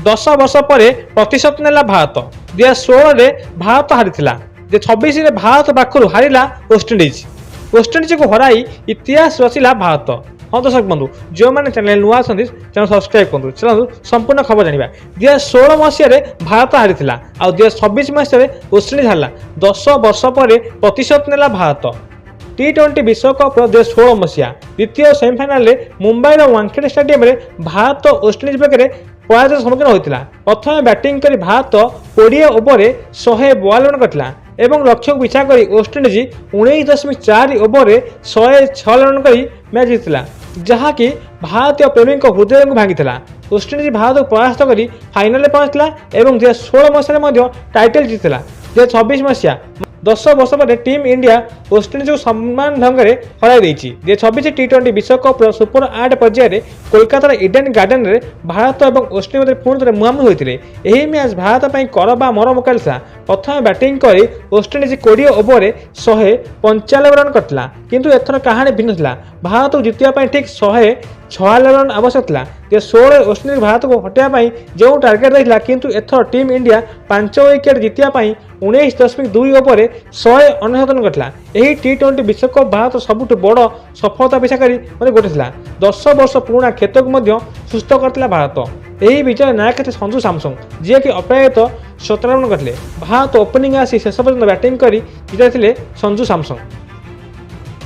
10 ବର୍ଷ ପରେ ପ୍ରତିଶୋଧ ନେଲା ଭାରତ। 2016 ଭାରତ ହାରିଥିଲା। 2026 ଭାରତ ପାଖରୁ ହାରିଲା ୱେଷ୍ଟଇଣ୍ଡିଜ। ୱେଷ୍ଟଇଣ୍ଡିଜକୁ ହରାଇ ଇତିହାସ ରଚିଲା ଭାରତ। हाँ दर्शक बंधु जो मैंने चैनल नुआ अच्छी चैनल सब्सक्राइब करूँ। चलो संपूर्ण खबर जाना। 2016 मसीह भारत हारी आ 2026 मसीह वेस्टइंडिज हारा। 10 वर्ष पर प्रतिशोध नेला भारत। T20 विश्वकप 2016 मसीहा द्वितीय सेमिफाइनाल मुंबईर वानखेड़े स्टेडियम में भारत वेस्टइंडिज पाखे पराजय सम्मुखीन होता। प्रथम बैटिंग कर भारत 20 ओवर 152 रन करथिला एवं लक्ष्य को पिछा कर वेस्टइंडिज 19.4 ओवर 106 रन कर मैच जीतला, जहाँकि भारतीय प्रेमी हृदय को भांगी। वेस्टइंडिज भारत को परास्त कर फाइनाल पहुंचला और 2016 मसीह टाइटल जीतला। 2026 मसीहा 10 वर्ष पर टीम इंडिया वेस्टइंडिज को सम्मान ढंग से हर 2026 T20 विश्वकप सुपर 8 पर्यायर कोलकातार इडेन गार्डन में भारत और वेस्टइंडिज मध्य पुणी थे मुहांमुही होते। यह मैच भारत पर कर बा मर मुकाबला। प्रथम बैटिंग कर वेस्टइंडिज 20 ओवर 195 रन करथिला, किंतु एथर कहानी भिन्न था। भारत को जितने ठीक 146 रन आवश्यक था। 16 वेस्टइंडिज भारत को हटाई जो टार्गेट रही, किंतु एथर टीम इंडिया 5 विकेट जितने 19.2 ओवर 199 रन करथिला। यही T20 विश्वकप भारत सबुठ बड़ सफलता पिछा करी गोटे था। 10 वर्ष पुराना क्षेत्र को सुस्थ करथिला भारत। यही विजय नायक थे संजू सैमसन, जी कि अप्रायत 17 रन करते। भारत ओपनिंग आसी शेष पर्यंत बैटिंग कर जिताई संजू सैमसन।